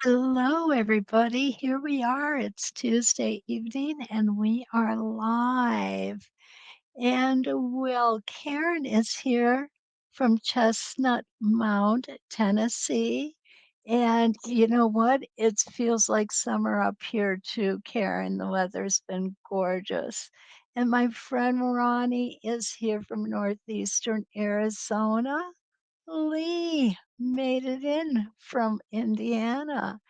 Hello, everybody. Here we are. It's Tuesday evening and we are live. And well, Karen is here from Chestnut Mount, Tennessee. And you know what? It feels like summer up here too, Karen. The weather's been gorgeous. And my friend Ronnie is here from northeastern Arizona. Lee made it in from Indiana.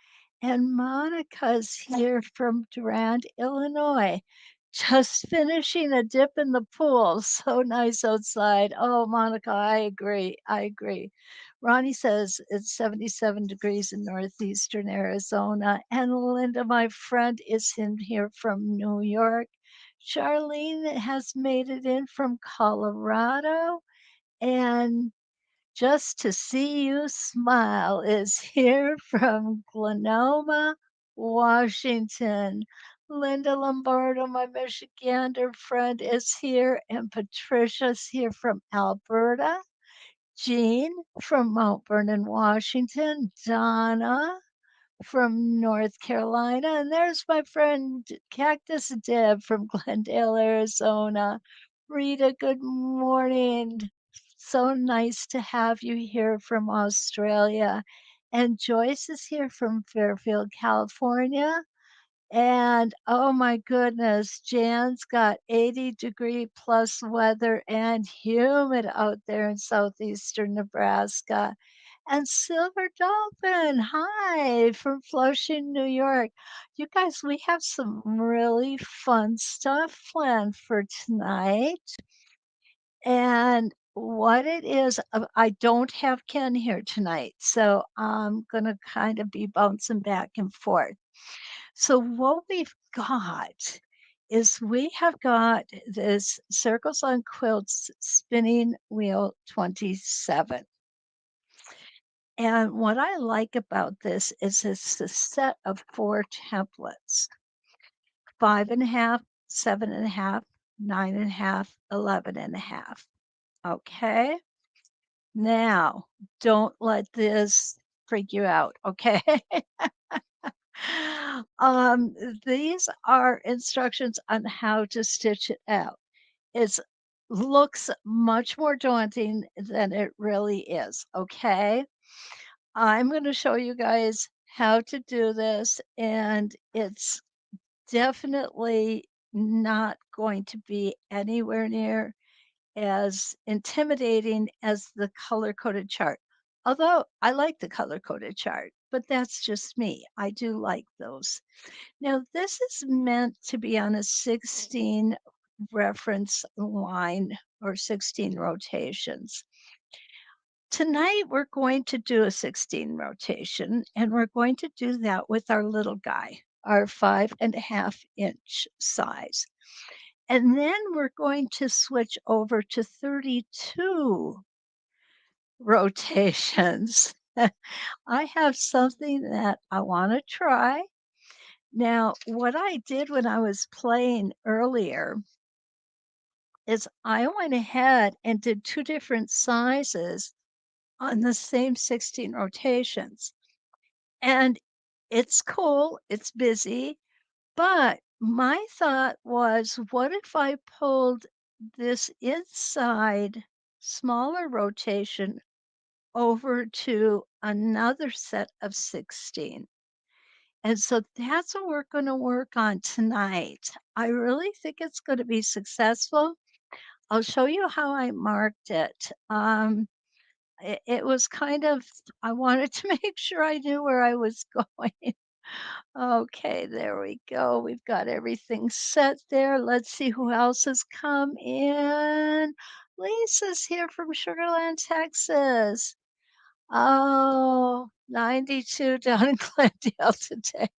And Monica's here from Durand, Illinois, just finishing a dip in the pool. So nice outside. Oh, Monica, I agree. I agree. Ronnie says it's 77 degrees in northeastern Arizona. And Linda, my friend, is in here from New York. Charlene has made it in from Colorado. And just to see you smile is here from Glenoma, Washington. Linda Lombardo, my Michigander friend, is here, and Patricia's here from Alberta. Jean from Mount Vernon, Washington. Donna from North Carolina. And there's my friend Cactus Deb from Glendale, Arizona. Rita, good morning. So nice to have you here from Australia. And Joyce is here from Fairfield, California. And oh my goodness, Jan's got 80-degree plus weather and humid out there in southeastern Nebraska. And Silver Dolphin, hi, from Flushing, New York. You guys, we have some really fun stuff planned for tonight. And what it is, I don't have Ken here tonight, so I'm going to kind of be bouncing back and forth. So, what we've got is we have got this Circles on Quilts Spinning Wheel 27. And what I like about this is it's a set of four templates: 5.5, 7.5, 9.5, 11.5. Okay. Now, don't let this freak you out. Okay. um, these are instructions on how to stitch it out. It looks much more daunting than it really is. Okay. I'm going to show you guys how to do this, and it's definitely not going to be anywhere near as intimidating as the color coded chart. Although I like the color coded chart, but that's just me. I do like those. Now, this is meant to be on a 16 reference line or 16 rotations. Tonight, we're going to do a 16 rotation, and we're going to do that with our little guy, our 5.5-inch size. And then we're going to switch over to 32 rotations. I have something that I want to try. Now, what I did when I was playing earlier is I went ahead and did two different sizes on the same 16 rotations. And it's cool, it's busy, but my thought was, what if I pulled this inside smaller rotation over to another set of 16? And so that's what we're going to work on tonight. I really think it's going to be successful. I'll show you how I marked it. It was kind of, I wanted to make sure I knew where I was going. Okay, there we go. We've got everything set there. Let's see who else has come in. Lisa's here from Sugar Land, Texas. Oh, 92 down in Glendale today.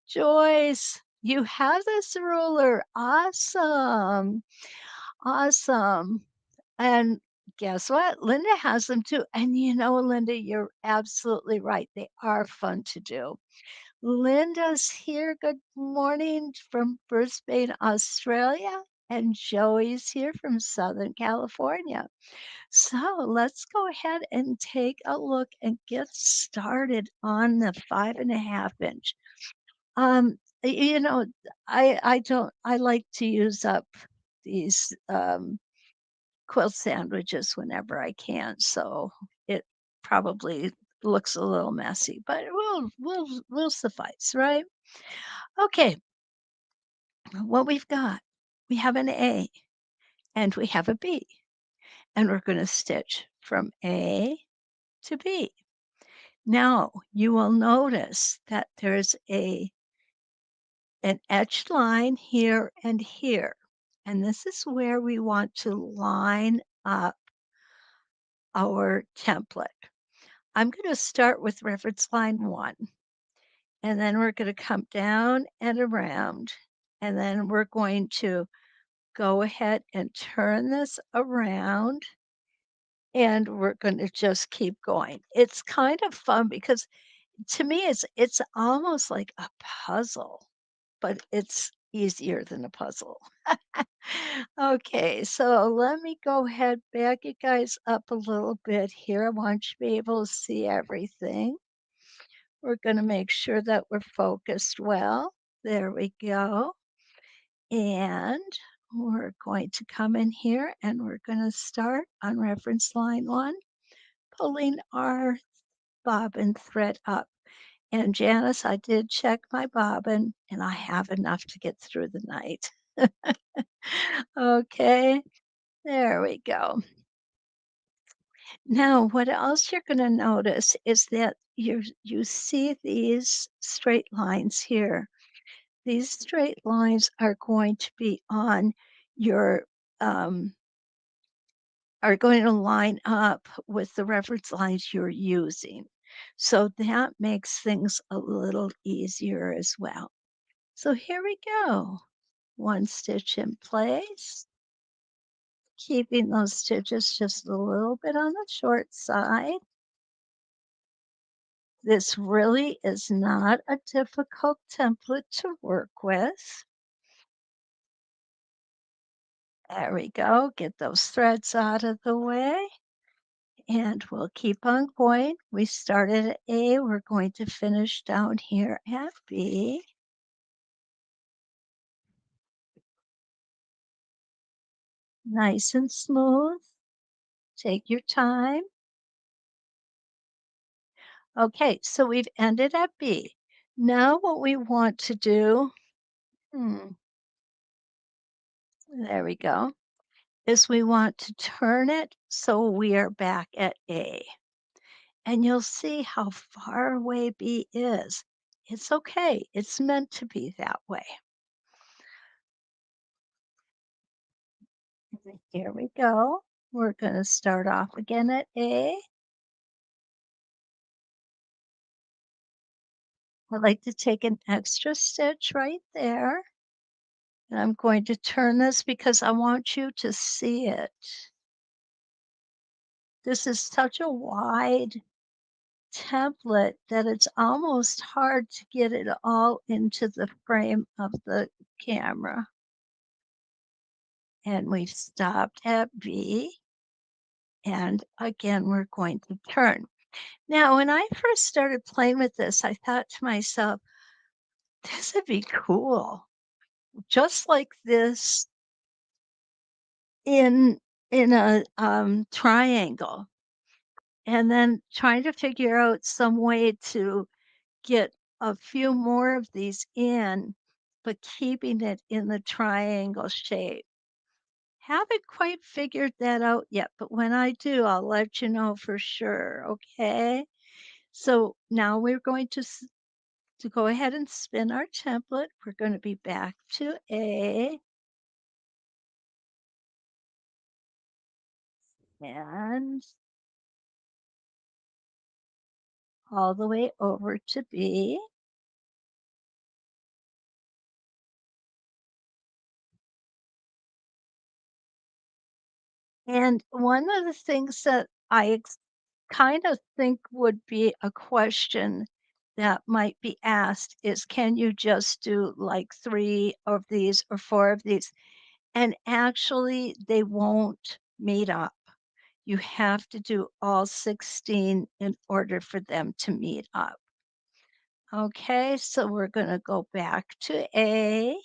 Joyce, you have this ruler. Awesome. Awesome. And guess what? Linda has them too. And you know, Linda, you're absolutely right. They are fun to do. Linda's here. Good morning from Brisbane, Australia. and Joey's here from Southern California. So let's go ahead and take a look and get started on the 5.5 inch. You know, I don't I like to use up these quilt sandwiches whenever I can, so it probably looks a little messy, but we'll suffice, right? Okay, what we've got, we have an A and we have a B, and we're going to stitch from A to B. Now you will notice that there's an etched line here and here, and this is where we want to line up our template. I'm going to start with reference line 1, and then we're going to come down and around, and then we're going to go ahead and turn this around, and we're going to just keep going. It's kind of fun because to me it's almost like a puzzle, but it's easier than a puzzle. Okay, so let me go ahead, back you guys up a little bit here. I want you to be able to see everything. We're going to make sure that we're focused well. There we go. And we're going to come in here and we're going to start on reference line 1, pulling our bobbin thread up. And Janice, I did check my bobbin and I have enough to get through the night. Okay, there we go. Now, what else you're going to notice is that you see these straight lines here. These straight lines are going to be on your are going to line up with the reference lines you're using. So that makes things a little easier as well. So here we go. One stitch in place, keeping those stitches just a little bit on the short side. This really is not a difficult template to work with. There we go. Get those threads out of the way. And we'll keep on going. We started at A. We're going to finish down here at B. Nice and smooth. Take your time. Okay, so we've ended at B. Now what we want to do, there we go, is we want to turn it so we are back at A. And you'll see how far away B is. It's okay. It's meant to be that way. Here we go. We're going to start off again at A. I'd like to take an extra stitch right there. And I'm going to turn this because I want you to see it. This is such a wide template that it's almost hard to get it all into the frame of the camera. And we've stopped at B. And again, we're going to turn. Now, when I first started playing with this, I thought to myself, this would be cool. Just like this in a triangle, and then trying to figure out some way to get a few more of these in, but keeping it in the triangle shape. Haven't quite figured that out yet, but when I do, I'll let you know for sure, okay? So now we're going to go ahead and spin our template. We're going to be back to A and all the way over to B. And one of the things that I kind of think would be a question that might be asked is, can you just do like 3 of these or 4 of these? and actually they won't meet up. You have to do all 16 in order for them to meet up. Okay, so we're gonna go back to A,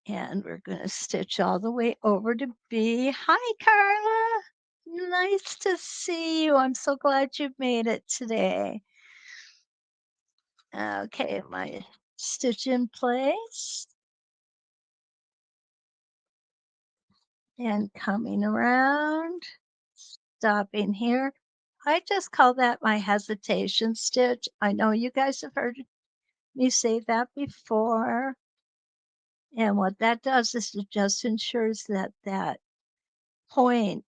and we're gonna stitch all the way over to B. Hi, Carla. Nice to see you. I'm so glad you made it today. Okay, my stitch in place and coming around, stopping here. I just call that my hesitation stitch. I know you guys have heard me say that before. And what that does is it just ensures that that point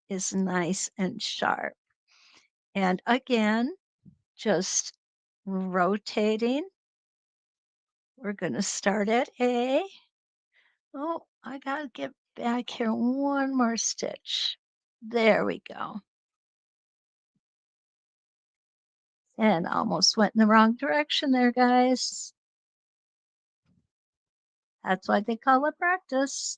is nice and sharp. And again, just rotating. We're going to start at A. Oh, I got to get back here one more stitch. There we go. And almost went in the wrong direction there, guys. That's why they call it practice.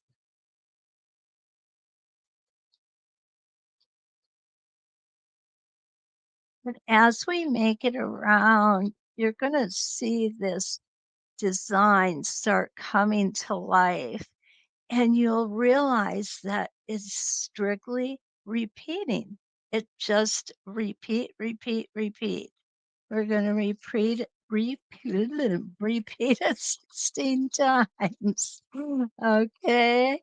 But as we make it around, you're going to see this design start coming to life. And you'll realize that it's strictly repeating. It just repeat, repeat, repeat. We're going to repeat it 16 times. Okay.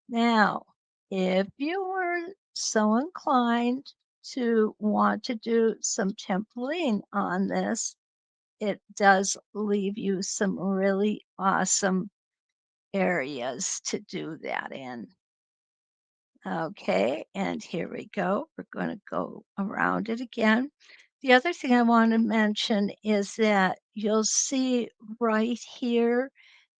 Now, if you were so inclined to want to do some templating on this, it does leave you some really awesome areas to do that in. Okay, and here we go. We're going to go around it again. The other thing I want to mention is that you'll see right here,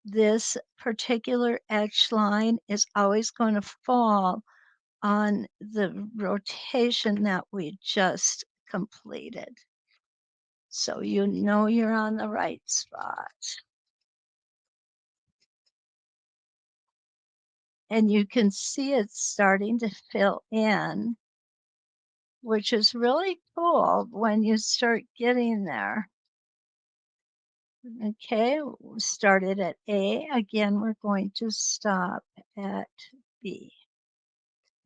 this particular edge line is always going to fall on the rotation that we just completed. So you know you're on the right spot. And you can see it starting to fill in, which is really cool when you start getting there. Okay, we started at A. Again, we're going to stop at B.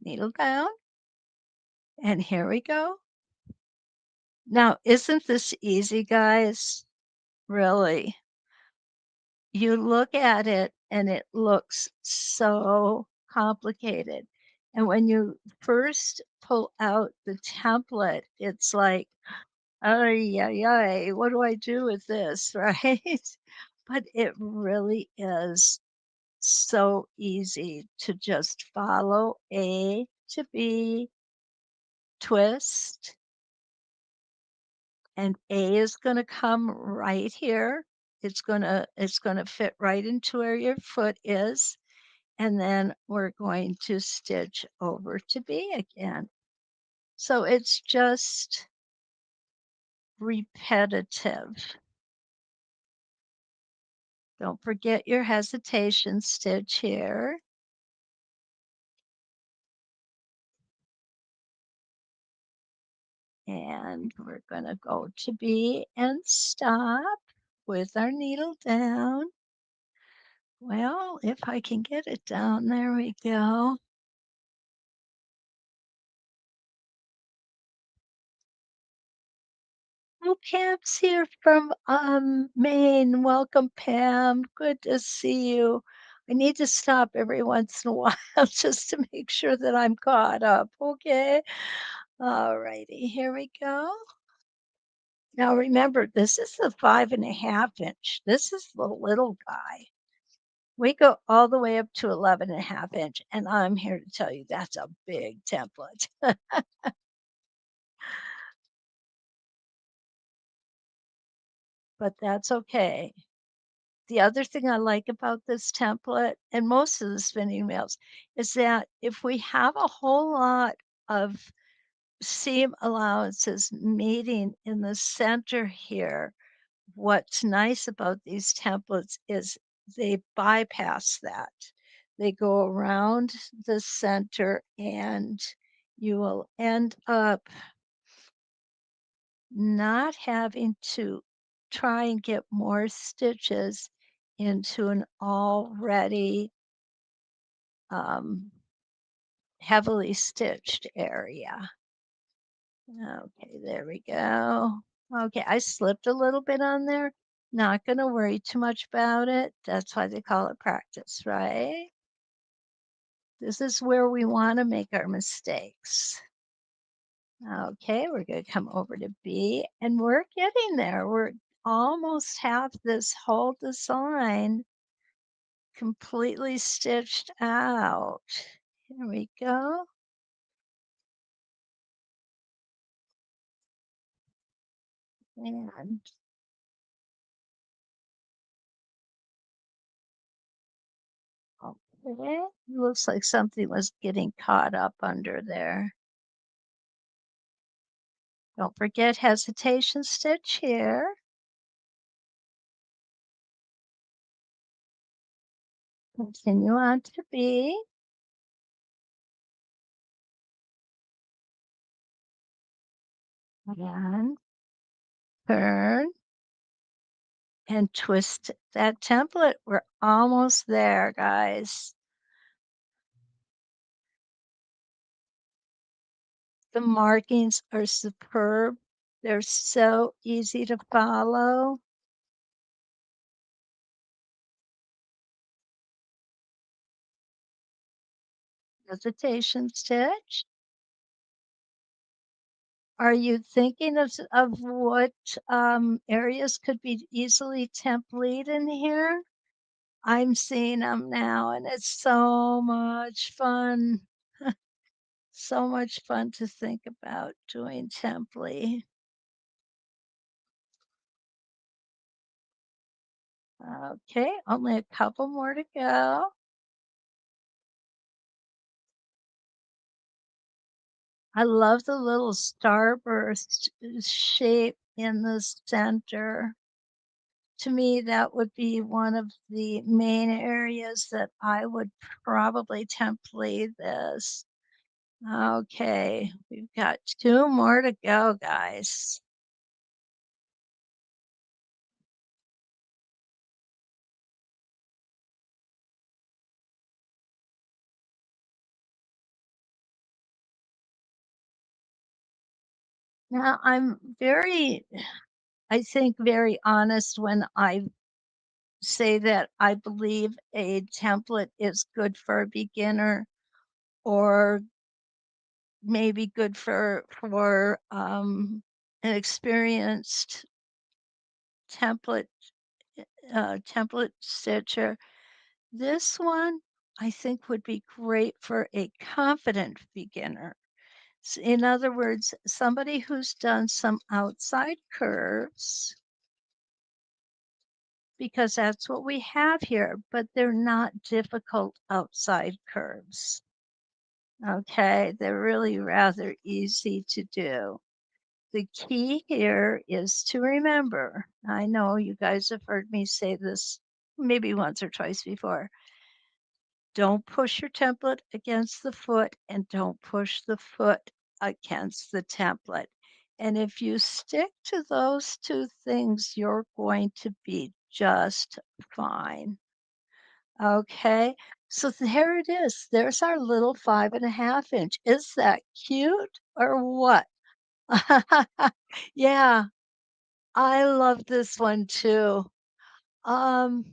Needle down, and here we go. Now, isn't this easy, guys? Really? You look at it and it looks so complicated. And when you first pull out the template, it's like, ay, ay, ay, what do I do with this, right? But it really is so easy to just follow A to B, twist, and A is gonna come right here. It's gonna fit right into where your foot is, and then we're going to stitch over to B again. So it's just repetitive. Don't forget your hesitation stitch here. And we're going to go to B and stop with our needle down. Well, if I can get it down, there we go. Oh, Pam's here from Maine. Welcome, Pam. Good to see you. I need to stop every once in a while just to make sure that I'm caught up. Okay. All righty. Here we go. Now remember, this is the 5.5 inch. This is the little guy. We go all the way up to 11.5 inch, and I'm here to tell you that's a big template. But that's okay. The other thing I like about this template and most of the spinning wheels is that if we have a whole lot of seam allowances meeting in the center here, what's nice about these templates is they bypass that. They go around the center and you will end up not having to try and get more stitches into an already um, heavily stitched area. Okay, there we go. Okay, I slipped a little bit on there. Not going to worry too much about it. That's why they call it practice, right? This is where we want to make our mistakes. Okay, we're going to come over to B, and we're getting there. We're almost have this whole design completely stitched out. Here we go. And okay, looks like something was getting caught up under there. Don't forget hesitation stitch here. Continue on to B. And turn and twist that template. We're almost there, guys. The markings are superb. They're so easy to follow. Hesitation stitch. Are you thinking of what areas could be easily template in here? I'm seeing them now, and it's so much fun. So much fun to think about doing template. Okay, only a couple more to go. I love the little starburst shape in the center. To me, that would be one of the main areas that I would probably template this. Okay, we've got 2 more to go, guys. Now, I think, very honest when I say that I believe a template is good for a beginner or maybe good for an experienced template template stitcher. This one I think would be great for a confident beginner. In other words, somebody who's done some outside curves, because that's what we have here, but they're not difficult outside curves. Okay, they're really rather easy to do. The key here is to remember, I know you guys have heard me say this maybe once or twice before. Don't push your template against the foot and don't push the foot against the template. And if you stick to those two things, you're going to be just fine. Okay, so there it is. There's our little 5.5 inch. Is that cute or what? Yeah, I love this one too. Um,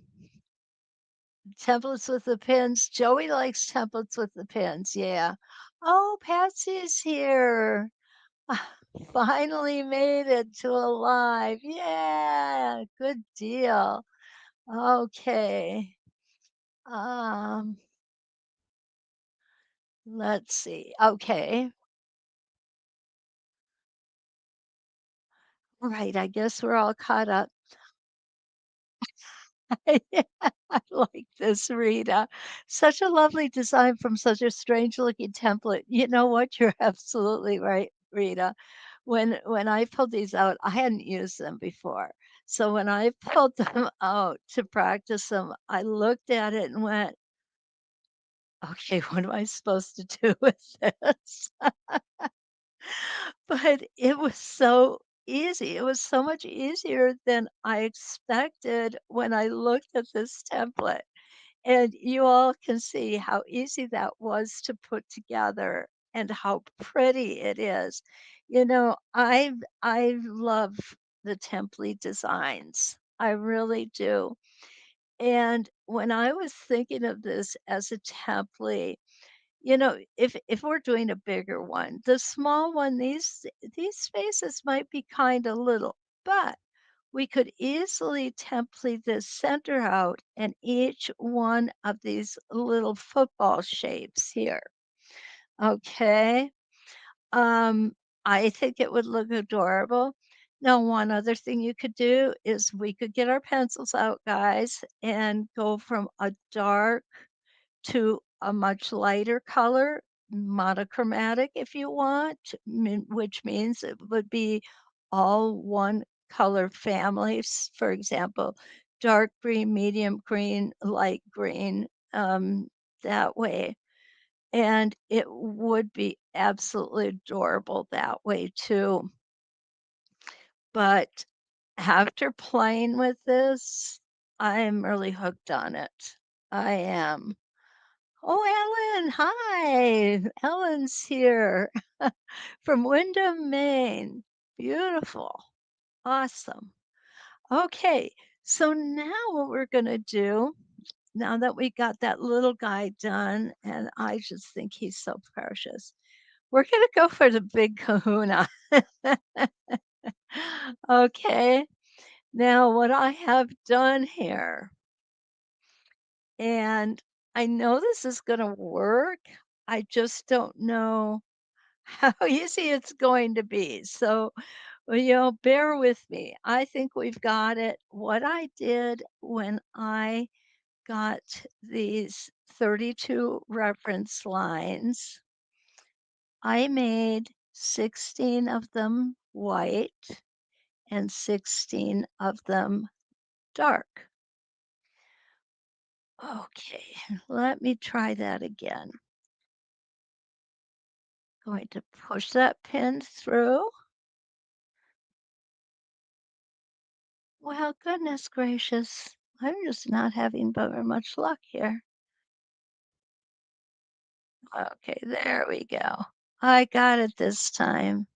templates with the pins. Joey likes templates with the pins. Yeah. Oh, Patsy's here. Finally made it to alive. Yeah, good deal. Okay. Um, let's see. Okay. Right. I guess we're all caught up. I like this, Rita. Such a lovely design from such a strange looking template. You know what? You're absolutely right, Rita. When I pulled these out, I hadn't used them before. So when I pulled them out to practice them, I looked at it and went, "Okay, what am I supposed to do with this?" But it was so easy. It was so much easier than I expected when I looked at this template. And you all can see how easy that was to put together and how pretty it is. I love the template designs. I really do. And when I was thinking of this as a template, if we're doing a bigger one, the small one, these spaces might be kind of little, but we could easily template this center out and each one of these little football shapes here. Okay. Um, I think it would look adorable. Now, one other thing you could do is we could get our pencils out, guys, and go from a dark to a much lighter color, monochromatic if you want, which means it would be all one color families. For example, dark green, medium green, light green, that way. And it would be absolutely adorable that way too. But after playing with this, I'm really hooked on it. I am. Oh, Ellen, hi. Ellen's here from Windham, Maine. Beautiful. Awesome. Okay, so now what we're going to do, now that we got that little guy done, and I just think he's so precious, we're going to go for the big kahuna. Okay, now what I have done here, and I know this is going to work. I just don't know how easy it's going to be. So, well, bear with me. I think we've got it. What I did when I got these 32 reference lines, I made 16 of them white and 16 of them dark. Okay, let me try that again. Going to push that pin through. Well, goodness gracious, I'm just not having very much luck here. Okay, there we go. I got it this time.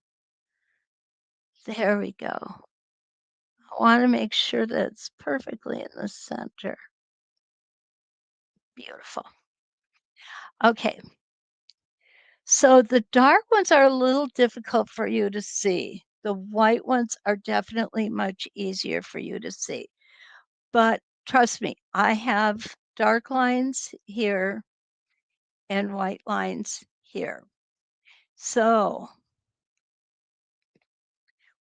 There we go. I want to make sure that it's perfectly in the center. Beautiful. Okay, so the dark ones are a little difficult for you to see. The white ones are definitely much easier for you to see. But trust me, I have dark lines here and white lines here. So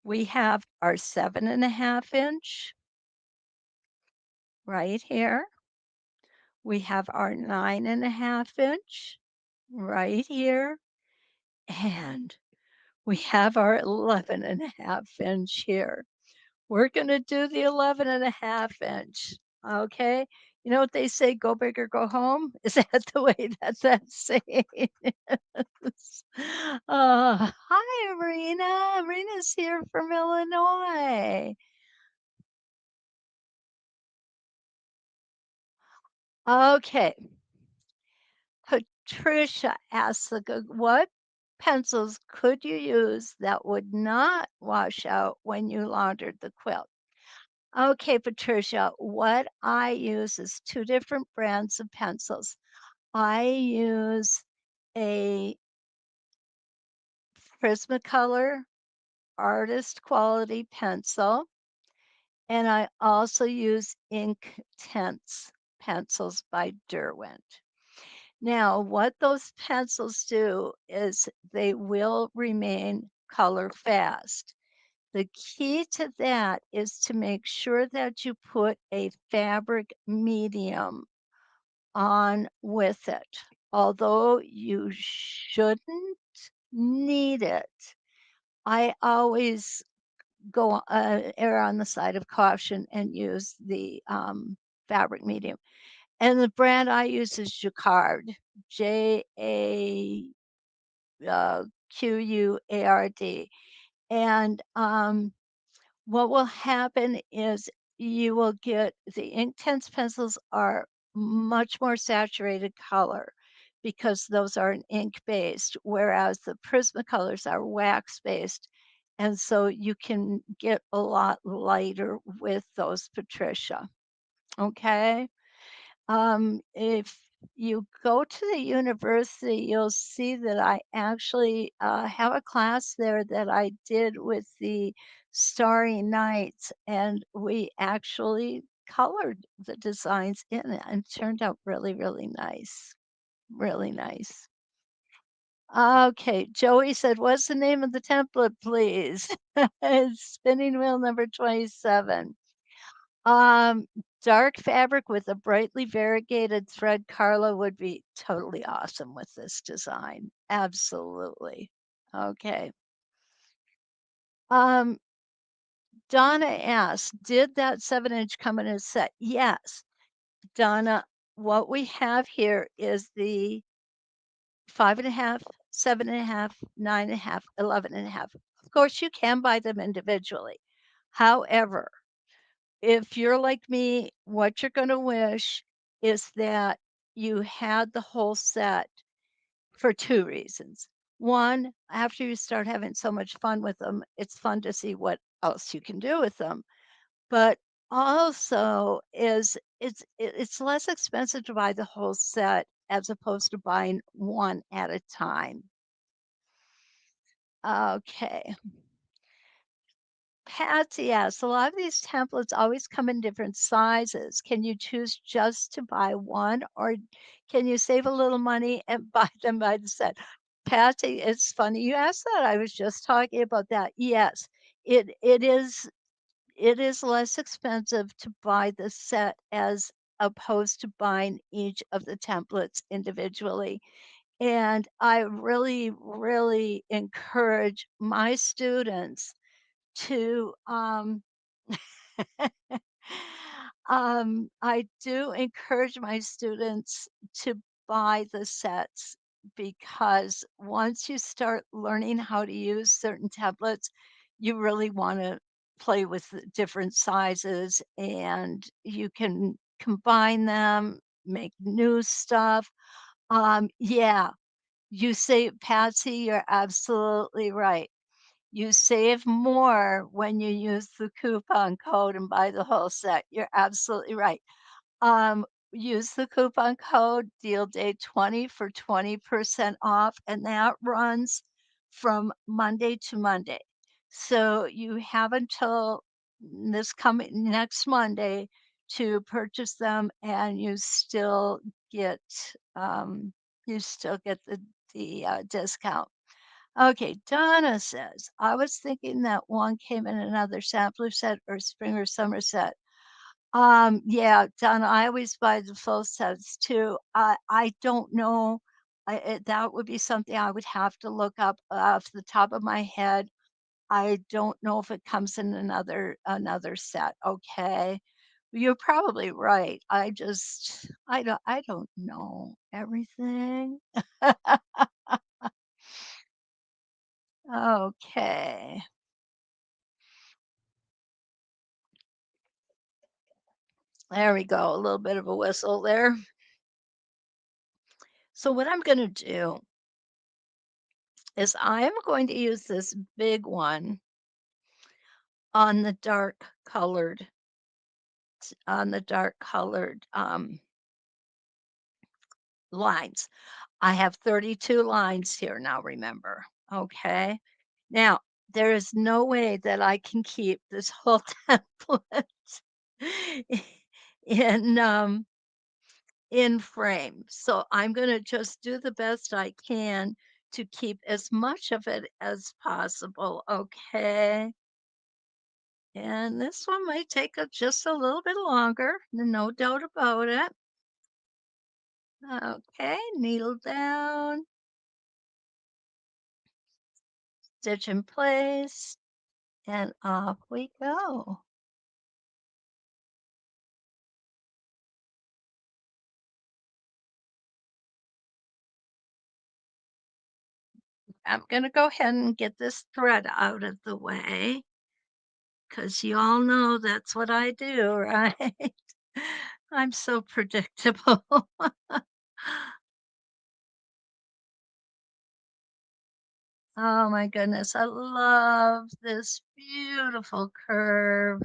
we have our 7.5 inch right here. We have our 9.5 inch right here. And we have our 11.5 inch here. We're going to do the 11.5 inch. Okay. You know what they say, go big or go home? Is that the way that that's saying is? Hi, Arena. Arena's here from Illinois. Okay. Patricia asks, what pencils could you use that would not wash out when you laundered the quilt? Okay, Patricia, what I use is two different brands of pencils. I use a Prismacolor artist quality pencil, and I also use Ink Tense pencils by Derwent. Now, what those pencils do is they will remain color fast. The key to that is to make sure that you put a fabric medium on with it. Although you shouldn't need it, I always err on the side of caution and use the fabric medium. And the brand I use is Jacquard, Quard. And what will happen is you will get the Inktense pencils are much more saturated color because those are an ink based, whereas the Prismacolors are wax based. And so you can get a lot lighter with those, Patricia. Okay. If you go to the university, you'll see that I actually have a class there that I did with the Starry Nights, and we actually colored the designs in it and turned out really, really nice. Really nice. Okay, Joey said, "What's the name of the template, please?" It's spinning wheel number 27. Um, Dark fabric with a brightly variegated thread, Carla, would be totally awesome with this design. Absolutely. Okay. Um, Donna asked, did that 7-inch come in a set? Yes. Donna, what we have here is the 5.5, 7.5, 9.5, 11.5. Of course, you can buy them individually. However, if you're like me, what you're gonna wish is that you had the whole set for 2 reasons. 1, after you start having so much fun with them, it's fun to see what else you can do with them. But also is it's less expensive to buy the whole set as opposed to buying 1 at a time. Okay. Patsy asks, a lot of these templates always come in different sizes. Can you choose just to buy one, or can you save a little money and buy them by the set? Patsy, it's funny you asked that. I was just talking about that. Yes, it is less expensive to buy the set as opposed to buying each of the templates individually. And I really, really encourage my students to I do encourage my students to buy the sets because once you start learning how to use certain templates, you really want to play with the different sizes and you can combine them, make new stuff. Yeah, you say, Patsy, you're absolutely right. You save more when you use the coupon code and buy the whole set. You're absolutely right. Use the coupon code deal day 20 for 20% off, and that runs from Monday to Monday. So you have until this coming next Monday to purchase them, and get um, you still get the discount. Okay, Donna says, I was thinking that one came in another sampler set or spring or summer set. Yeah, Donna, I always buy the full sets too. I don't know. That would be something I would have to look up off the top of my head. I don't know if it comes in another set. Okay. You're probably right. I don't know everything. Okay. There we go, a little bit of a whistle there. So what I'm gonna do is I am going to use this big one on the dark colored lines. I have 32 lines here now, remember, okay? Now, there is no way that I can keep this whole template in, in frame. So I'm going to just do the best I can to keep as much of it as possible. Okay. And this one might take just a little bit longer, no doubt about it. Okay, needle down, stitch in place. and off we go. I'm gonna go ahead and get this thread out of the way because you all know that's what I do, right? I'm so predictable. Oh my goodness, I love this beautiful curve.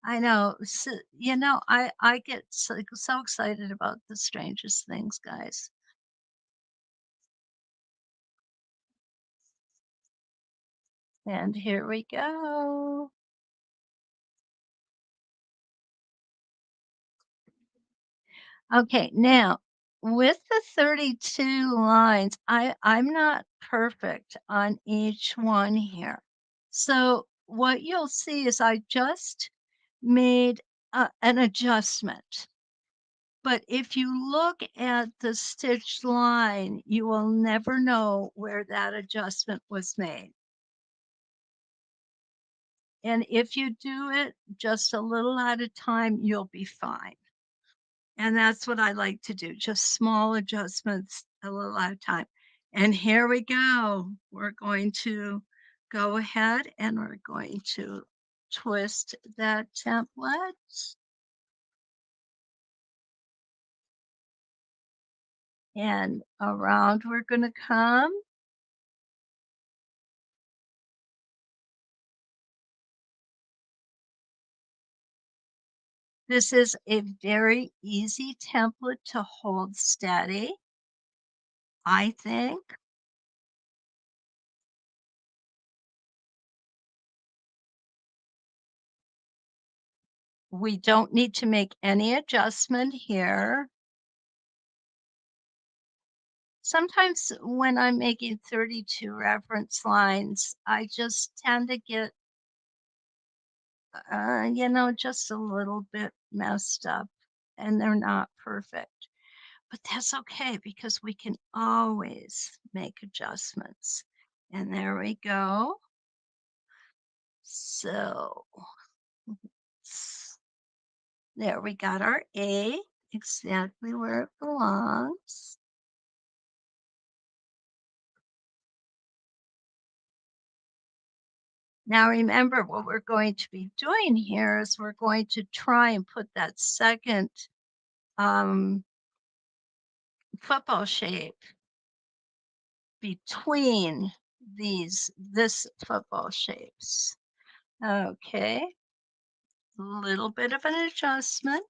I know. I get so excited about the strangest things, guys. And here we go. Okay, now with the 32 lines, I'm not perfect on each one here. So what you'll see is I just made an adjustment. But if you look at the stitched line, you will never know where that adjustment was made. And if you do it just a little at a time, you'll be fine. And that's what I like to do, just small adjustments a little at a time. And here we go. We're going to go ahead and we're going to twist that template and around we're going to come. This is a very easy template to hold steady, I think. We don't need to make any adjustment here. Sometimes when I'm making 32 reference lines, I just tend to get, just a little bit messed up and they're not perfect. But that's okay because we can always make adjustments. And there we go. So there we got our A exactly where it belongs. Now remember what we're going to be doing here is we're going to try and put that second um, football shape between this football shapes. Okay, little bit of an adjustment,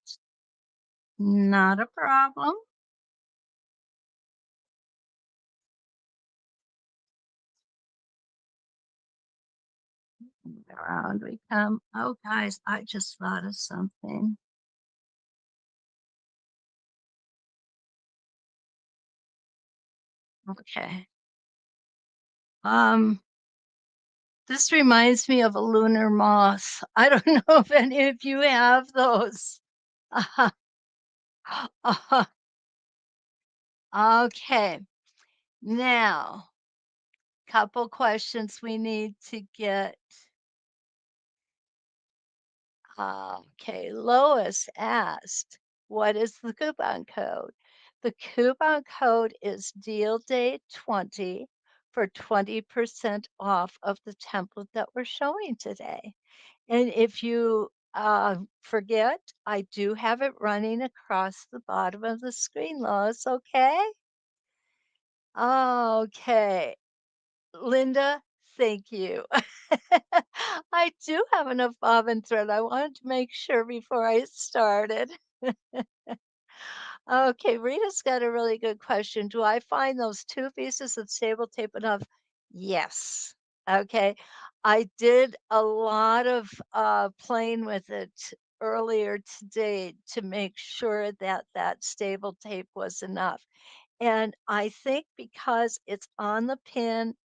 not a problem. Around we come. Oh, guys, I just thought of something. Okay. Um, this reminds me of a lunar moth. I don't know if any of you have those. Okay. Now, couple questions we need to get. Okay, Lois asked, what is the coupon code? The coupon code is deal date 20 for 20% off of the template that we're showing today. And if you forget, I do have it running across the bottom of the screen, Lois, okay? Okay. Linda, thank you. I do have enough bobbin thread. I wanted to make sure before I started. Okay, Rita's got a really good question. Do I find those two pieces of stable tape enough? Yes. Okay. I did a lot of playing with it earlier today to make sure that that stable tape was enough. And I think because it's on the pin,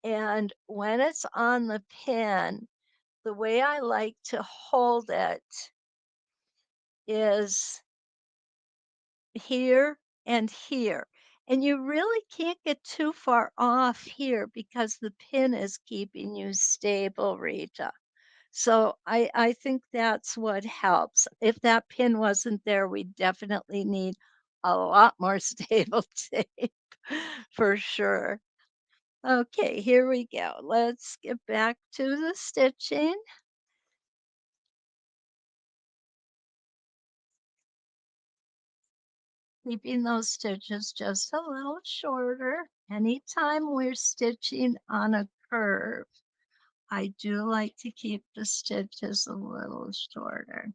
and when it's on the pin, the way I like to hold it is here and here. And you really can't get too far off here because the pin is keeping you stable, Rita. So I think that's what helps. If that pin wasn't there, we definitely need a lot more stable tape for sure. Okay, here we go. Let's get back to the stitching. Keeping those stitches just a little shorter. Anytime we're stitching on a curve, I do like to keep the stitches a little shorter.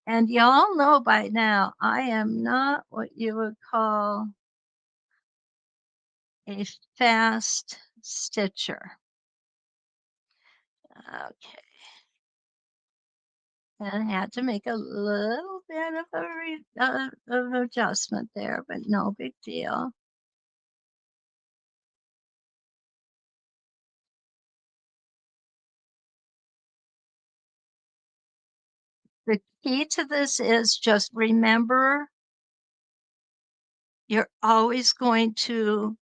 And y'all know by now, I am not what you would call a fast stitcher. Okay, and I had to make a little bit of of adjustment there, but no big deal. The key to this is just remember you're always going to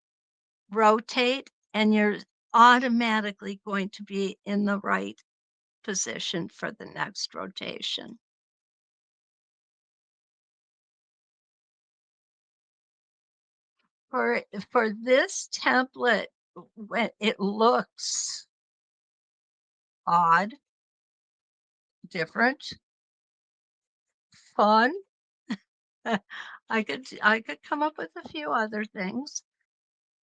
rotate and you're automatically going to be in the right position for the next rotation. For this template, when it looks odd, different, fun, I could come up with a few other things,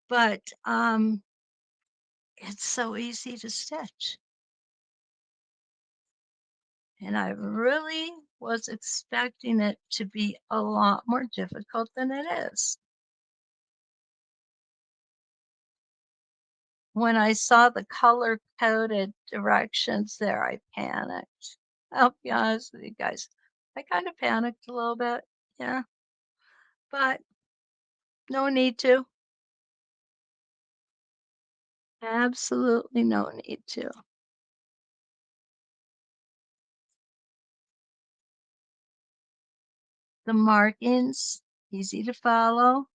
but it's so easy to stitch. And I really was expecting it to be a lot more difficult than it is. When I saw the color coded directions there, I panicked. I'll be honest with you guys. I kind of panicked a little bit. Yeah, but no need to. Absolutely no need to. The markings, easy to follow.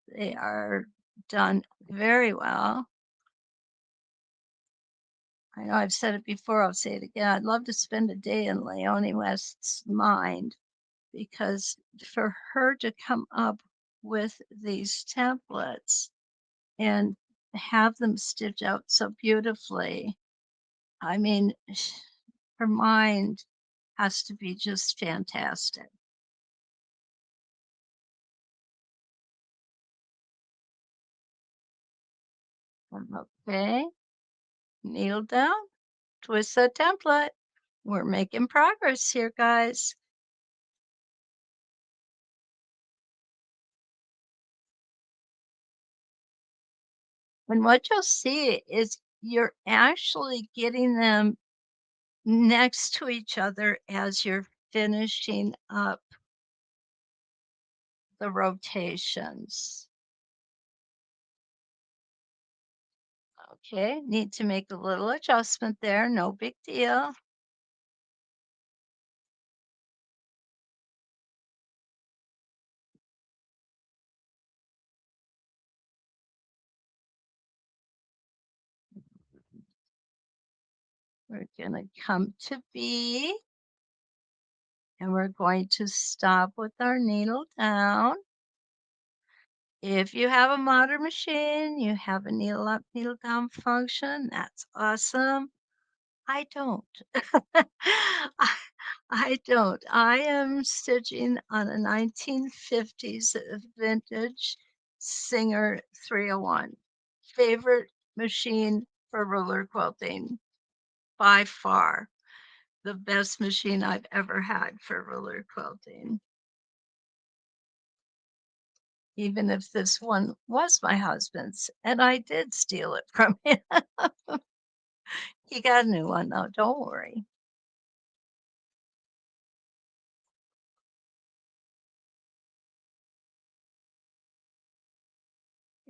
They are done very well. I know I've said it before, I'll say it again. I'd love to spend a day in Leonie West's mind because for her to come up with these templates and have them stitch out so beautifully, I mean, her mind has to be just fantastic. Okay, needle down, twist that template. We're making progress here, guys. And what you'll see is you're actually getting them next to each other as you're finishing up the rotations. Okay, need to make a little adjustment there, no big deal. We're gonna come to B and we're going to stop with our needle down. If you have a modern machine, you have a needle up, needle down function, that's awesome. I don't. I I don't. I am stitching on a 1950s vintage Singer 301. Favorite machine for ruler quilting by far. The best machine I've ever had for ruler quilting. Even if this one was my husband's and I did steal it from him. He got a new one though, don't worry.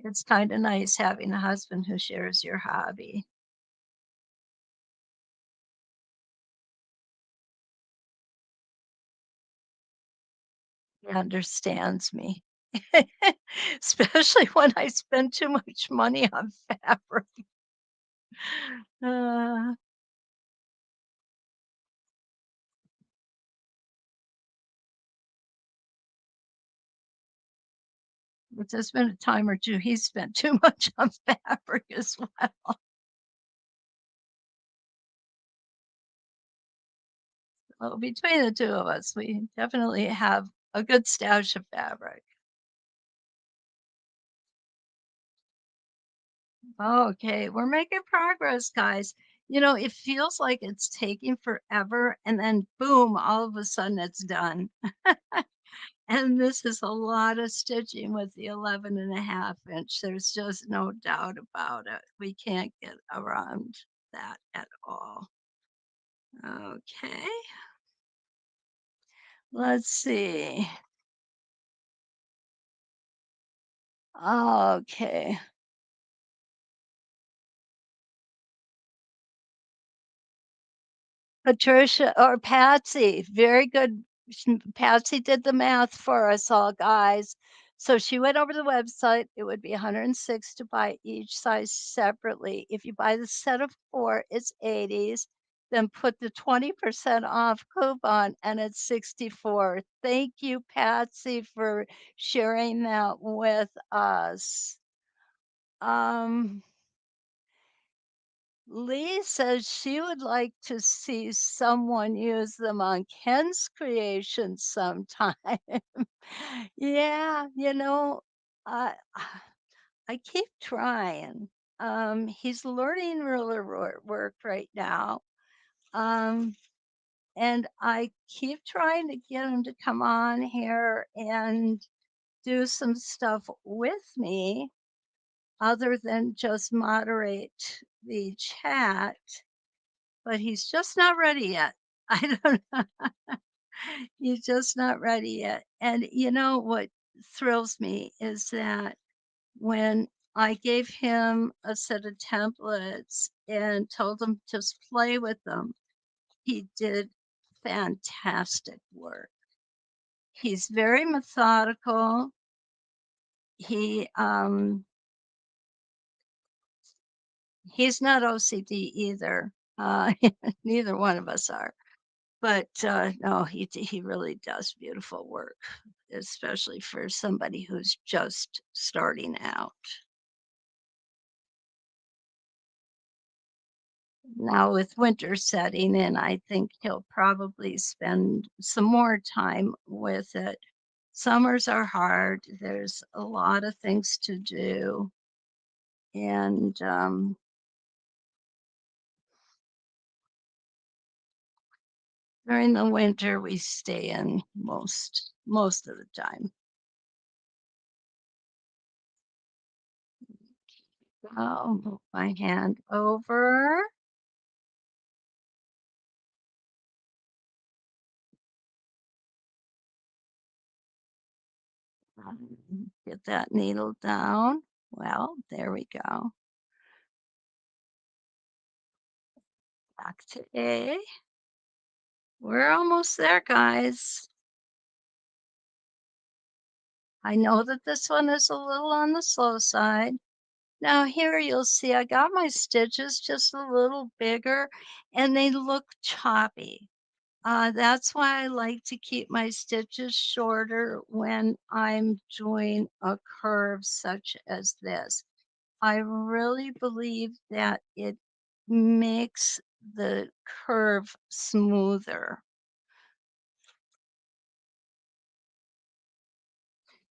It's kinda nice having a husband who shares your hobby. He understands me, especially when I spend too much money on fabric. Uh, but there's been a time or 2 he spent too much on fabric as well. Well, between the 2 of us, we definitely have a good stash of fabric. Okay, we're making progress, guys. It feels like it's taking forever, and then boom, all of a sudden it's done. And this is a lot of stitching with the 11.5 inch. There's just no doubt about it. We can't get around that at all. Okay, let's see. Okay. Patricia or Patsy, very good. Patsy did the math for us all, guys. So she went over the website. It would be 106 to buy each size separately. If you buy the set of 4, it's 80s. Then put the 20% off coupon and it's 64. Thank you, Patsy, for sharing that with us. Um, Lee says she would like to see someone use them on Ken's creation sometime. Yeah, I I keep trying. He's learning ruler work right now. Um, and I keep trying to get him to come on here and do some stuff with me other than just moderate the chat. But he's just not ready yet. I don't know. He's just not ready yet. And what thrills me is that when I gave him a set of templates and told him just play with them, he did fantastic work. He's very methodical. He's not OCD either. Neither one of us are. But, no, he really does beautiful work, especially for somebody who's just starting out. Now with winter setting in, I think he'll probably spend some more time with it. Summers are hard, there's a lot of things to do, and, during the winter, we stay in most of the time. I'll move my hand over. Get that needle down. Well, there we go. Back to A. We're almost there, guys. I know that this one is a little on the slow side. Now here you'll see I got my stitches just a little bigger and they look choppy. That's why I like to keep my stitches shorter when I'm doing a curve such as this. I really believe that it makes the curve smoother.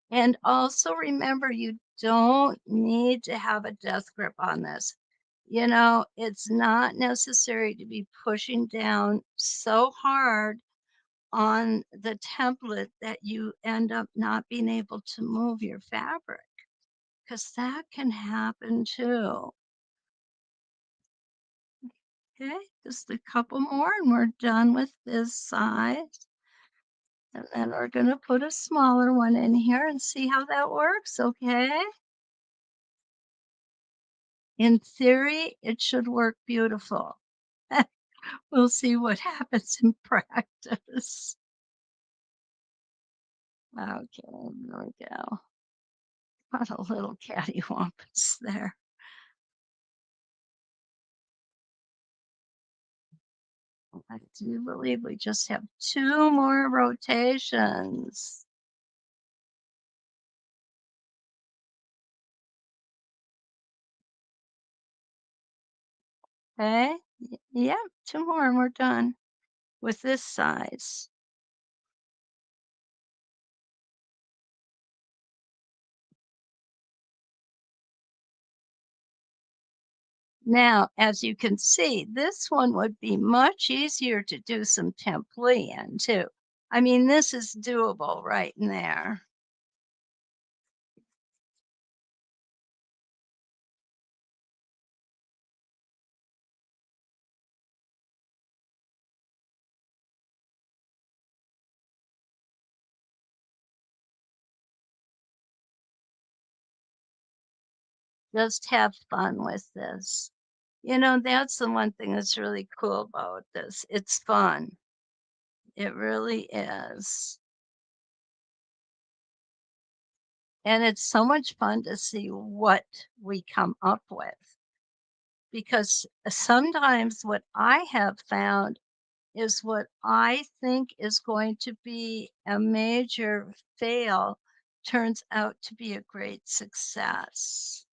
And also remember, you don't need to have a death grip on this. It's not necessary to be pushing down so hard on the template that you end up not being able to move your fabric because that can happen too. Okay, just a couple more and we're done with this side. And then we're going to put a smaller one in here and see how that works, okay? In theory, it should work beautiful. We'll see what happens in practice. Okay, there we go. What a little cattywampus there. I do believe we just have 2 more rotations. Okay. Yep, 2 more and we're done with this size. Now, as you can see, this one would be much easier to do some templi in too. I mean, this is doable right in there. Just have fun with this. That's the one thing that's really cool about this. It's fun. It really is. And it's so much fun to see what we come up with because sometimes what I have found is what I think is going to be a major fail turns out to be a great success.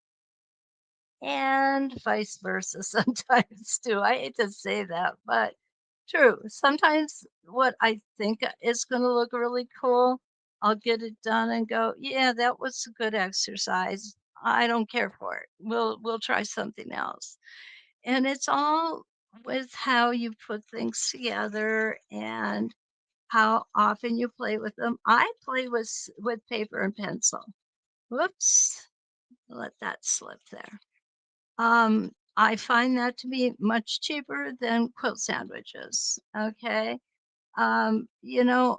And vice versa sometimes too. I hate to say that, but true. Sometimes what I think is going to look really cool, I'll get it done and go, yeah, that was a good exercise. I don't care for it. We'll try something else. And it's all with how you put things together and how often you play with them. I play with paper and pencil. Whoops, let that slip there. I find that to be much cheaper than quilt sandwiches. Okay. You know,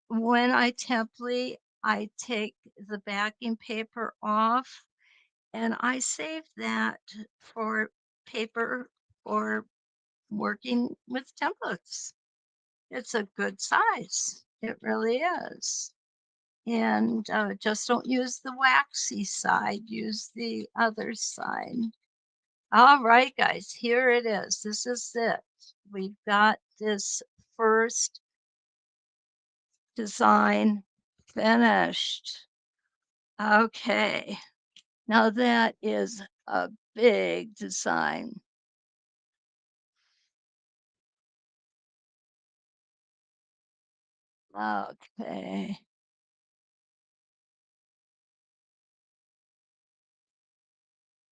when I template, I take the backing paper off and I save that for paper or working with templates. It's a good size. It really is. And just don't use the waxy side, use the other side. All right, guys, here it is. This is it. We've got this first design finished. Okay, now that is a big design. Okay.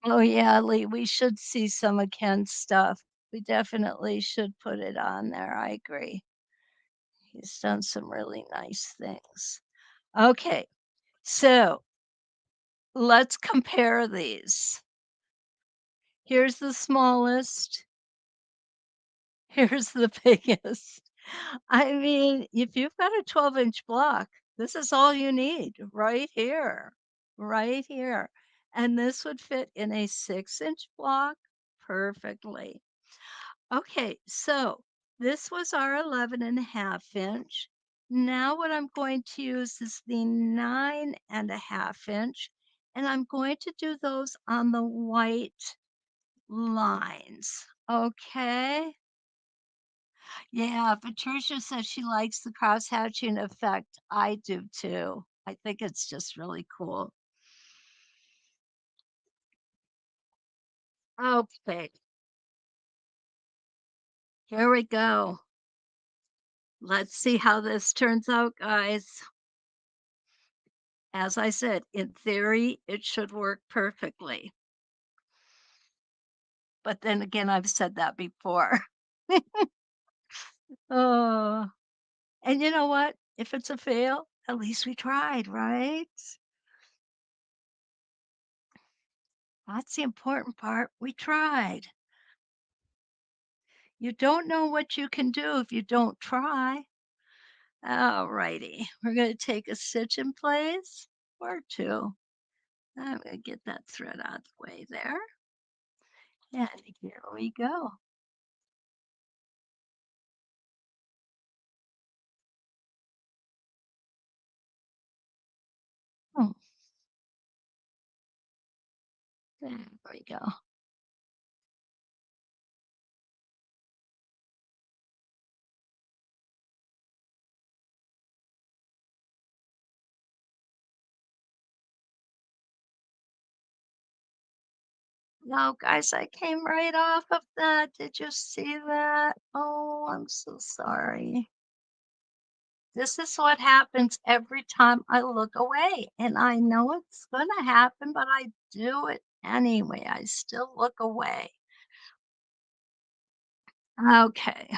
Oh, yeah, Lee, we should see some of Ken's stuff. We definitely should put it on there. I agree. He's done some really nice things. Okay, so let's compare these. Here's the smallest. Here's the biggest. I mean, if you've got a 12-inch block, this is all you need right here, right here. And this would fit in a 6-inch block perfectly. Okay, so this was our 11.5 inch. Now what I'm going to use is the 9.5 inch, and I'm going to do those on the white lines. Okay. Yeah, Patricia says she likes the cross-hatching effect. I do too. I think it's just really cool. Okay, here we go. Let's see how this turns out, guys. As I said, in theory, it should work perfectly. But then again, I've said that before. Oh, and you know what? If it's a fail, at least we tried, right? That's the important part. We tried. You don't know what you can do if you don't try. All righty. We're going to take a stitch in place or two. I'm going to get that thread out of the way there. And here we go. There we go. No, guys, I came right off of that. Did you see that? Oh, I'm so sorry. This is what happens every time I look away, and I know it's gonna happen, but I do it anyway. I still look away. Okay,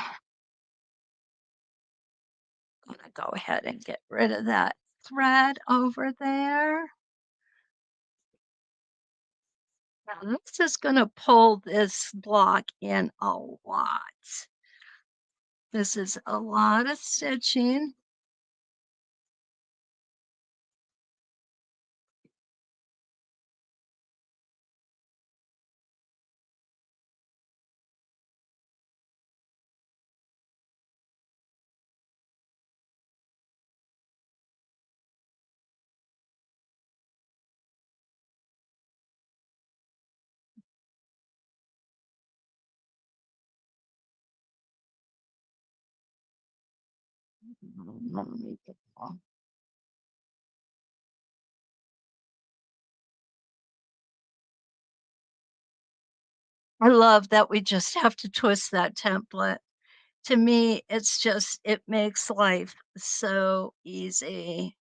I'm gonna go ahead and get rid of that thread over there. Now this is gonna pull this block in a lot. This is a lot of stitching. Let me get I love that we just have to twist that template. To me, it's just it makes life so easy.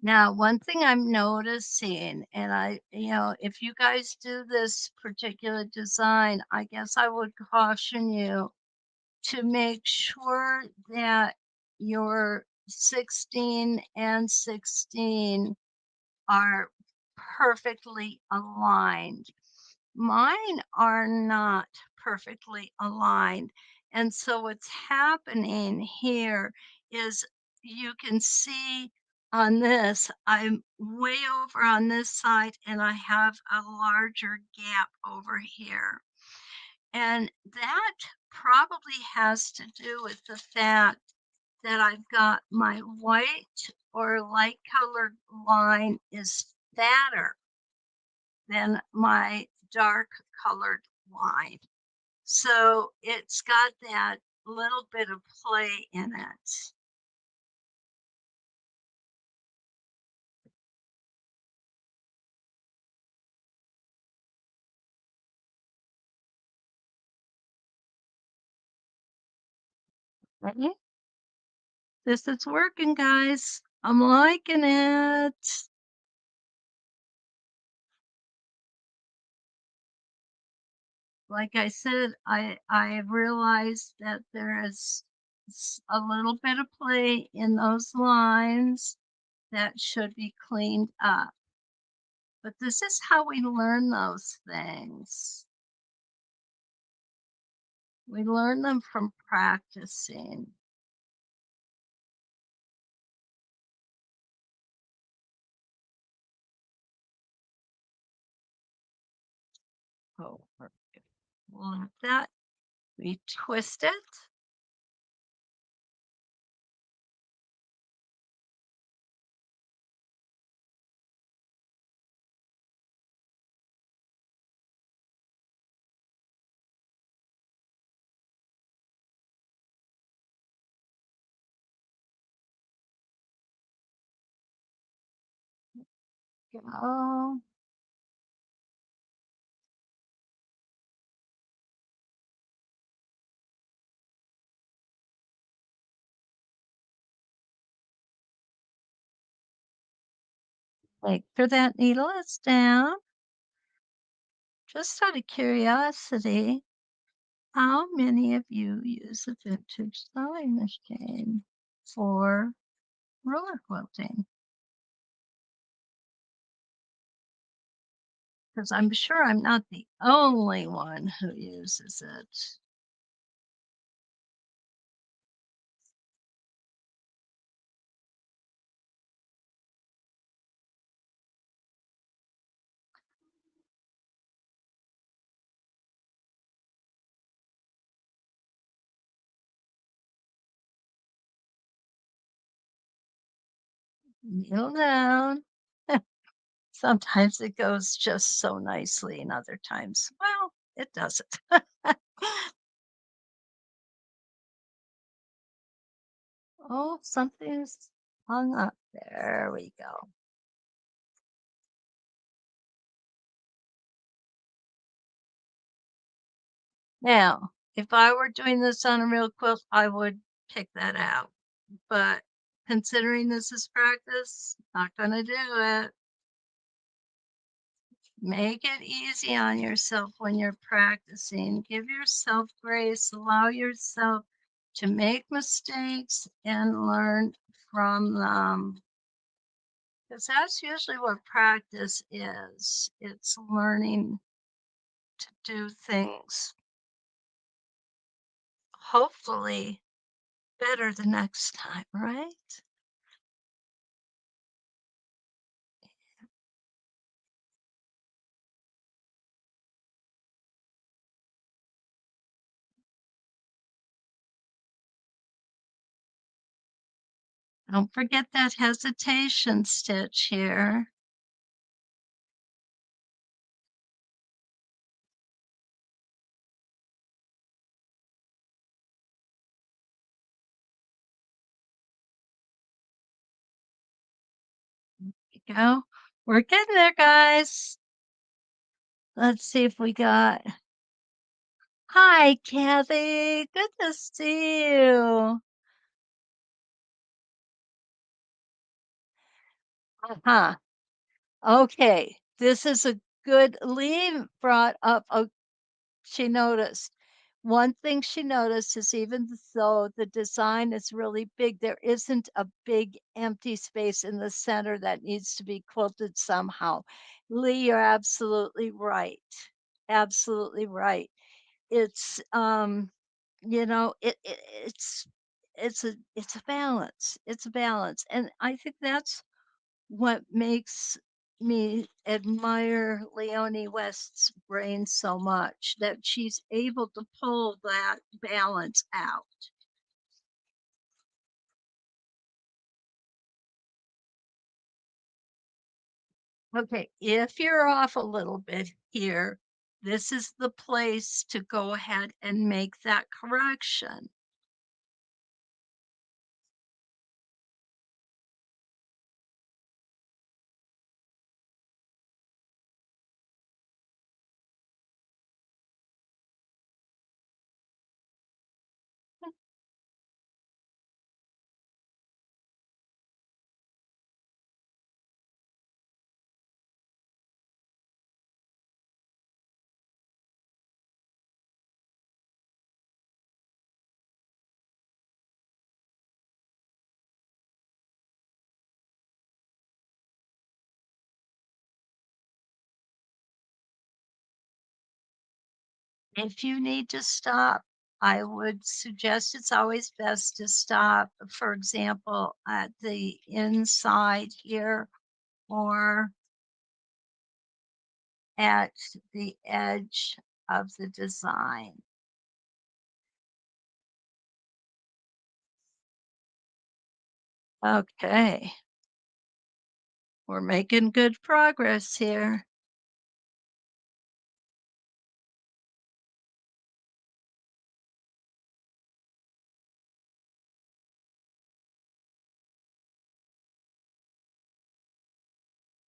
Now, one thing I'm noticing, and if you guys do this particular design, I guess I would caution you to make sure that your 16 and 16 are perfectly aligned. Mine are not perfectly aligned. And so what's happening here is you can see on this, I'm way over on this side and I have a larger gap over here. And that probably has to do with the fact that I've got my white or light colored line is fatter than my dark colored line. So it's got that little bit of play in it. Right? This is working, guys. I'm liking it. Like I said, I realized that there is a little bit of play in those lines that should be cleaned up. But this is how we learn those things. We learn them from practicing. Oh, perfect. Like that. We twist it. Go. Make sure that needle is down. Just out of curiosity, how many of you use a vintage sewing machine for roller quilting? Because I'm sure I'm not the only one who uses it. Kneel down. Sometimes it goes just so nicely, and other times, well, it doesn't. Oh, something's hung up. There we go. Now, if I were doing this on a real quilt, I would pick that out. But considering this is practice, not gonna do it. Make it easy on yourself when you're practicing. Give yourself grace. Allow yourself to make mistakes and learn from them. Because that's usually what practice is. It's learning to do things, hopefully, better the next time, right? Don't forget that hesitation stitch here. You go. We're getting there, guys. Let's see if we got. Hi, Kathy. Good to see you. Uh-huh. Okay. This is a good Lee brought up she noticed. One thing she noticed is even though the design is really big, there isn't a big empty space in the center that needs to be quilted somehow. Lee, you're absolutely right. Absolutely right. It's it's it's a balance. It's a balance. And I think that's what makes me admire Leonie West's brain so much, that she's able to pull that balance out. Okay, if you're off a little bit here, this is the place to go ahead and make that correction. If you need to stop, I would suggest it's always best to stop, for example, at the inside here or at the edge of the design. Okay, we're making good progress here.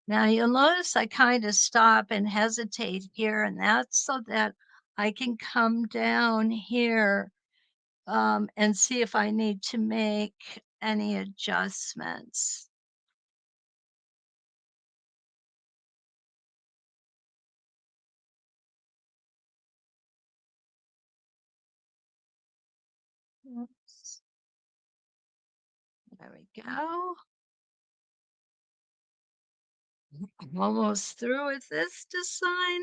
Now you'll notice I kind of stop and hesitate here, and that's so that I can come down here and see if I need to make any adjustments. Oops. There we go. I'm almost through with this design.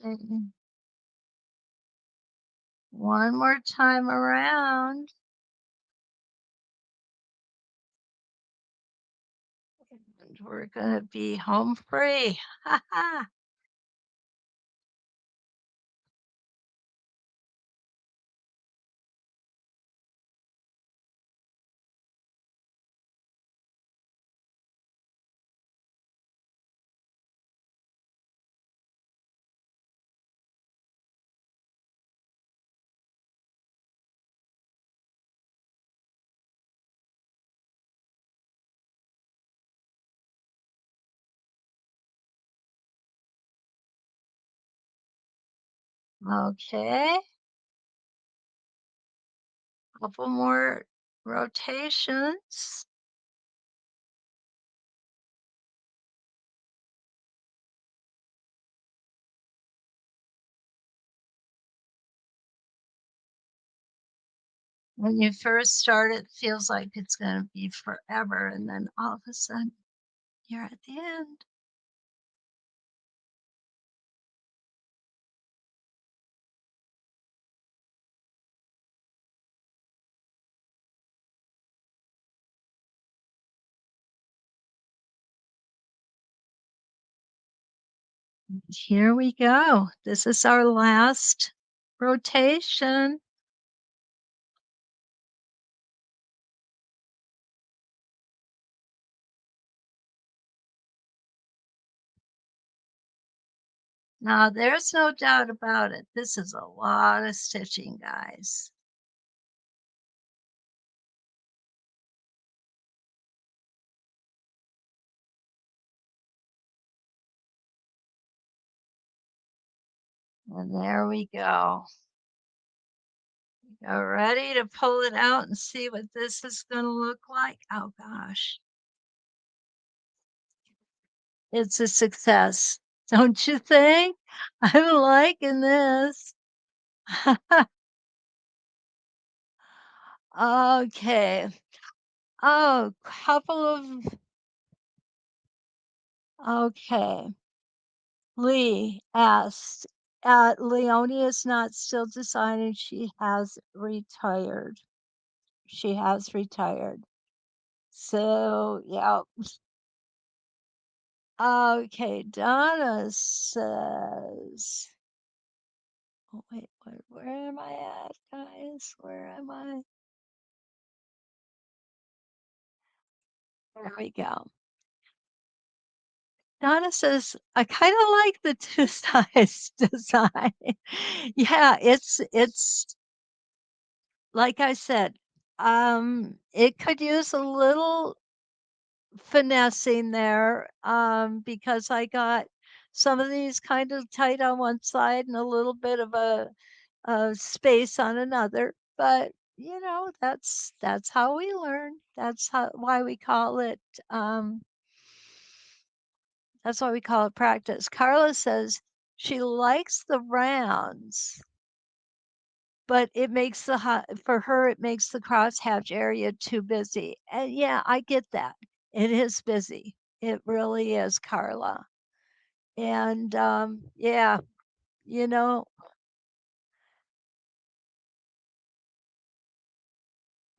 Mm, one more time around, and we're gonna be home free. Ha ha. Okay, couple more rotations. When you first start, it feels like it's gonna be forever, and then all of a sudden, you're at the end. Here we go. This is our last rotation. Now, there's no doubt about it. This is a lot of stitching, guys. And there we go. Go ready to pull it out and see what this is going to look like. Oh gosh, it's a success. Don't you think? I'm liking this. Okay. Oh, couple of okay. Lee asked, Leonie is not still designing. She has retired. She has retired. So, yeah. Okay, Donna says, oh, wait, where am I at, guys? Where am I? There we go. Donna says, I kind of like the two sides design. Yeah, it's like I said, it could use a little finessing there, because I got some of these kind of tight on one side and a little bit of a space on another. But that's how we learn. Why we call it. That's why we call it practice. Carla says she likes the rounds, but it makes for her it makes the crosshatch area too busy. And yeah, I get that. It is busy. It really is, Carla. And yeah, you know,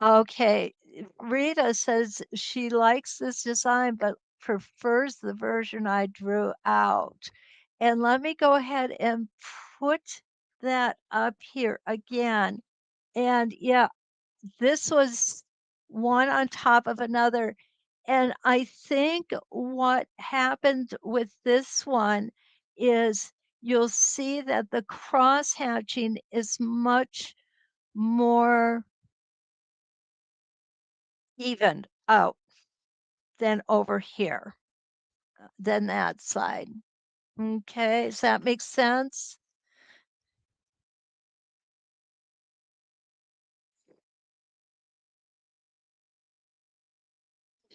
okay. Rita says she likes this design, but prefers the version I drew out. And let me go ahead and put that up here again. And yeah, this was one on top of another. And I think what happened with this one is you'll see that the cross hatching is much more evened out than over here, than that side. Okay, does that make sense?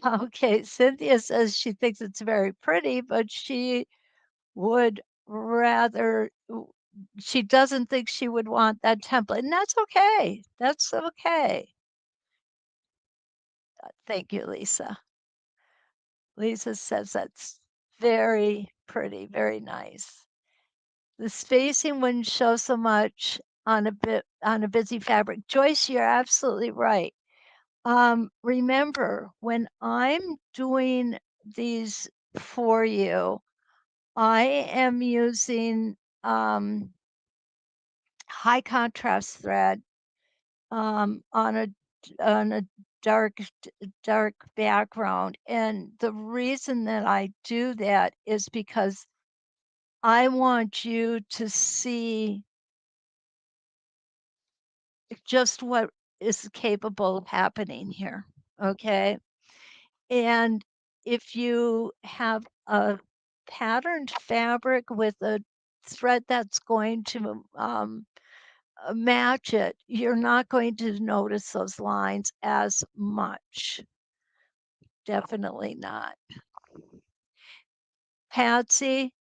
Okay, Cynthia says she thinks it's very pretty, but she would rather she doesn't think she would want that template, and that's okay. That's okay. Thank you, Lisa. Lisa says that's very pretty, very nice. The spacing wouldn't show so much on a busy fabric. Joyce, you're absolutely right. Remember, when I'm doing these for you, I am using high contrast thread on a dark dark background, and the reason that I do that is because I want you to see just what is capable of happening here. Okay. And if you have a patterned fabric with a thread that's going to match it, you're not going to notice those lines as much. Definitely not. Patsy,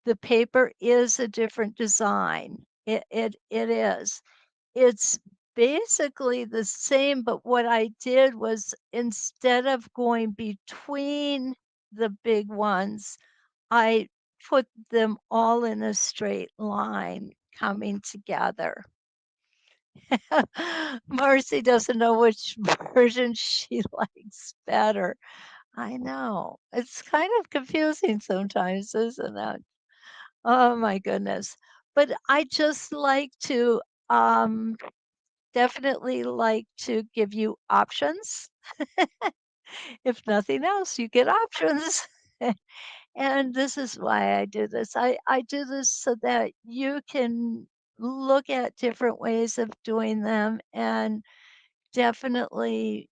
the paper is a different design. It is. It's basically the same, but what I did was instead of going between the big ones, I put them all in a straight line coming together. Marcy doesn't know which version she likes better. I know. It's kind of confusing sometimes, isn't it? Oh my goodness. But I just like to definitely like to give you options. If nothing else, you get options. And this is why I do this. I do this so that you can look at different ways of doing them and definitely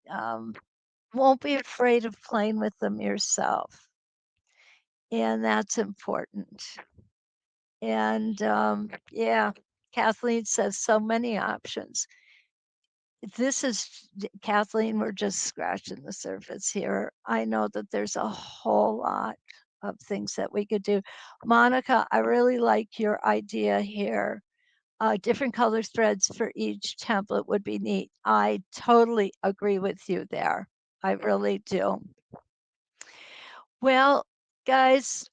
won't be afraid of playing with them yourself. And that's important. And yeah, Kathleen says so many options. This is, Kathleen, we're just scratching the surface here. I know that there's a whole lot of things that we could do. Monica, I really like your idea here. Different color threads for each template would be neat. I totally agree with you there. I really do. Well, guys,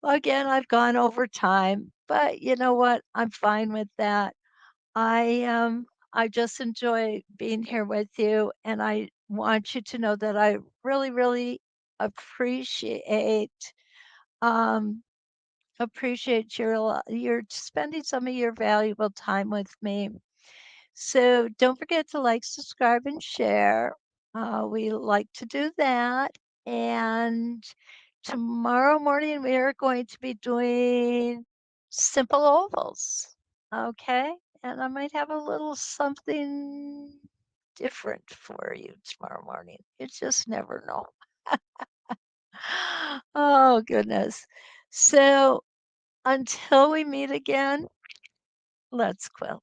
again, I've gone over time, but you know what? I'm fine with that. I just enjoy being here with you, and I want you to know that I really, really appreciate um, appreciate your spending some of your valuable time with me. So don't forget to like, subscribe, and share. We like to do that. And tomorrow morning, we are going to be doing simple ovals. Okay. And I might have a little something different for you tomorrow morning. You just never know. Oh, goodness. So until we meet again, let's quilt.